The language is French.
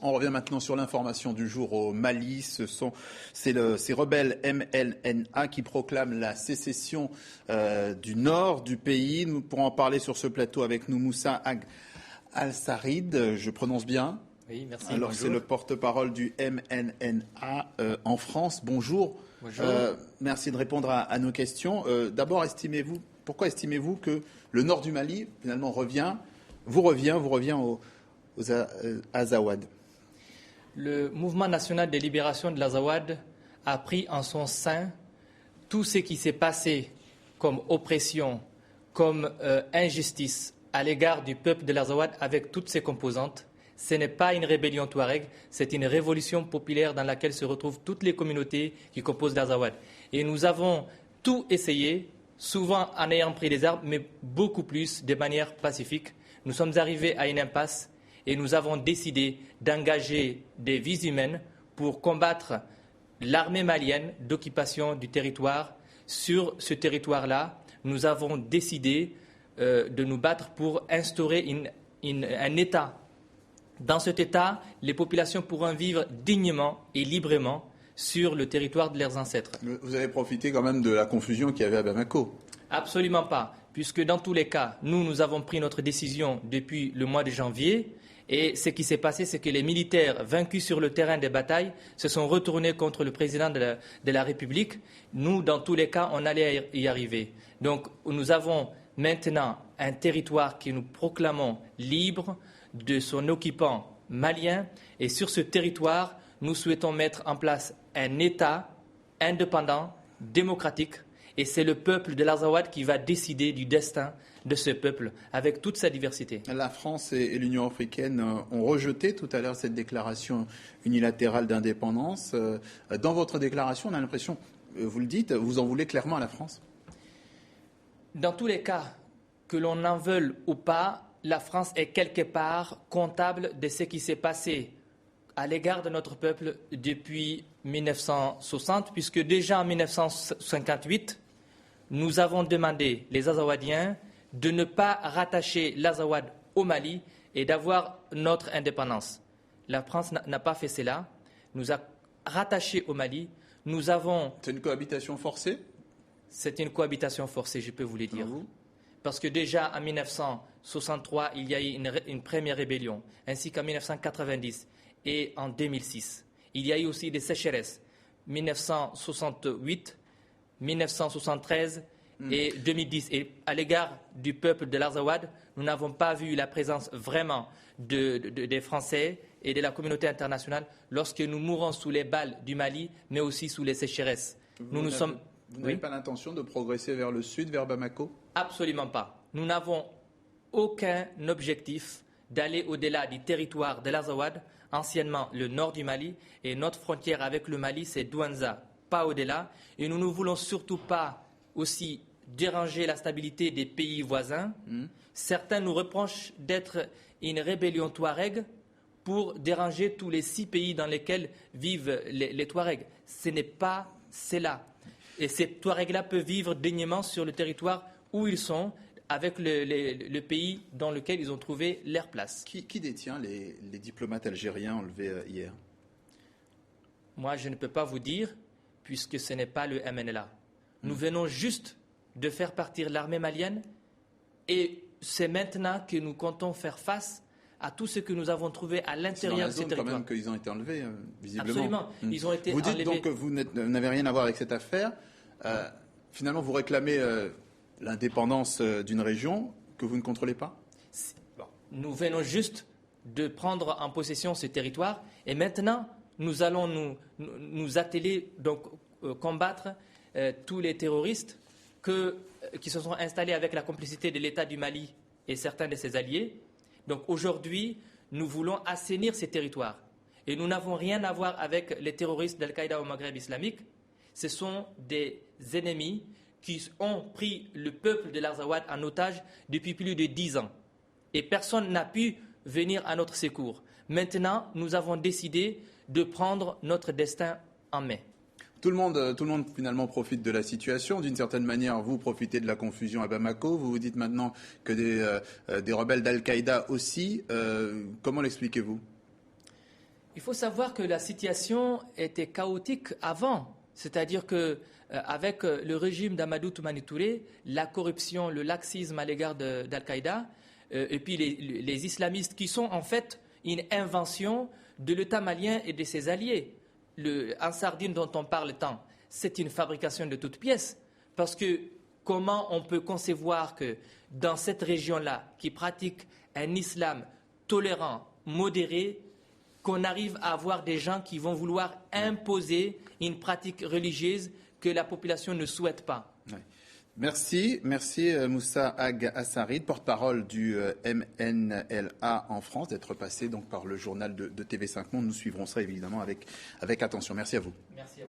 On revient maintenant sur l'information du jour au Mali. Ces rebelles MLNA qui proclament la sécession du nord du pays. Nous pourrons en parler sur ce plateau avec nous Moussa Al-Sarid. Je prononce bien? Oui, merci. Alors, bonjour. C'est le porte-parole du MLNA en France. Bonjour. Bonjour. Merci de répondre à nos questions. D'abord, pourquoi estimez-vous que le nord du Mali, finalement, vous revient aux Azawad? Le mouvement national de libération de l'Azawad a pris en son sein tout ce qui s'est passé comme oppression, comme injustice à l'égard du peuple de l'Azawad avec toutes ses composantes. Ce n'est pas une rébellion touareg, c'est une révolution populaire dans laquelle se retrouvent toutes les communautés qui composent l'Azawad. Et nous avons tout essayé, souvent en ayant pris des armes, mais beaucoup plus de manière pacifique. Nous sommes arrivés à une impasse et nous avons décidé d'engager des vies humaines pour combattre l'armée malienne d'occupation du territoire. Sur ce territoire-là, nous avons décidé de nous battre pour instaurer un État. Dans cet État, les populations pourront vivre dignement et librement sur le territoire de leurs ancêtres. Vous avez profité quand même de la confusion qu'il y avait à Bamako? Absolument pas, puisque dans tous les cas, nous avons pris notre décision depuis le mois de janvier. Et ce qui s'est passé, c'est que les militaires vaincus sur le terrain des batailles se sont retournés contre le président de la République. Nous, dans tous les cas, on allait y arriver. Donc, nous avons maintenant un territoire que nous proclamons libre de son occupant malien. Et sur ce territoire, nous souhaitons mettre en place un État indépendant, démocratique. Et c'est le peuple de l'Azawad qui va décider du destin de ce peuple, avec toute sa diversité. La France et l'Union africaine ont rejeté tout à l'heure cette déclaration unilatérale d'indépendance. Dans votre déclaration, on a l'impression, vous le dites, vous en voulez clairement à la France? Dans tous les cas, que l'on en veuille ou pas, la France est quelque part comptable de ce qui s'est passé à l'égard de notre peuple depuis 1960, puisque déjà en 1958, nous avons demandé, les Azawadiens, de ne pas rattacher l'Azawad au Mali et d'avoir notre indépendance. La France n'a pas fait cela, nous a rattachés au Mali. Nous avons... C'est une cohabitation forcée? C'est une cohabitation forcée, je peux vous le dire. Parce que déjà en 1963, il y a eu une première rébellion, ainsi qu'en 1990 et en 2006. Il y a eu aussi des sécheresses, 1968, 1973 et 2010. Et à l'égard du peuple de l'Azawad, nous n'avons pas vu la présence vraiment des Français et de la communauté internationale lorsque nous mourons sous les balles du Mali, mais aussi sous les sécheresses. Vous n'avez pas l'intention de progresser vers le sud, vers Bamako? Absolument pas. Nous n'avons aucun objectif d'aller au-delà du territoire de l'Azawad, anciennement le nord du Mali, et notre frontière avec le Mali, c'est Douanza, pas au-delà. Et nous ne voulons surtout pas aussi déranger la stabilité des pays voisins. Certains nous reprochent d'être une rébellion touareg pour déranger tous les 6 pays dans lesquels vivent les Touaregs. Ce n'est pas cela. Et ces Touaregs-là peuvent vivre dignement sur le territoire où ils sont, avec le pays dans lequel ils ont trouvé leur place. Qui détient les diplomates algériens enlevés hier? Moi, je ne peux pas vous dire, puisque ce n'est pas le MNLA. Nous venons juste de faire partir l'armée malienne et c'est maintenant que nous comptons faire face à tout ce que nous avons trouvé à l'intérieur de ces territoires. C'est dans la zone quand même qu'ils ont été enlevés, visiblement. Absolument. Ils ont été vous dites enlevés. Donc que vous n'avez rien à voir avec cette affaire. Finalement, vous réclamez l'indépendance d'une région que vous ne contrôlez pas? Nous venons juste de prendre en possession ce territoire et maintenant, nous allons nous atteler, donc combattre tous les terroristes qui se sont installés avec la complicité de l'État du Mali et certains de ses alliés. Donc aujourd'hui, nous voulons assainir ces territoires. Et nous n'avons rien à voir avec les terroristes d'Al-Qaïda au Maghreb islamique. Ce sont des ennemis qui ont pris le peuple de l'Azawad en otage depuis plus de 10 ans. Et personne n'a pu venir à notre secours. Maintenant, nous avons décidé de prendre notre destin en main. Tout le monde finalement profite de la situation. D'une certaine manière, vous profitez de la confusion à Bamako. Vous vous dites maintenant que des rebelles d'Al-Qaïda aussi. Comment l'expliquez-vous? Il faut savoir que la situation était chaotique avant. C'est-à-dire qu'avec le régime d'Amadou Toumani Touré, la corruption, le laxisme à l'égard d'Al-Qaïda, et puis les islamistes qui sont en fait une invention de l'État malien et de ses alliés. Le Ansar Dine dont on parle tant, c'est une fabrication de toutes pièces. Parce que comment on peut concevoir que dans cette région-là, qui pratique un islam tolérant, modéré, qu'on arrive à avoir des gens qui vont vouloir imposer une pratique religieuse que la population ne souhaite pas. Oui. Merci Moussa Ag Assarid, porte-parole du MNLA en France, d'être passé donc par le journal de TV5 Monde. Nous suivrons ça évidemment avec attention. Merci à vous. Merci.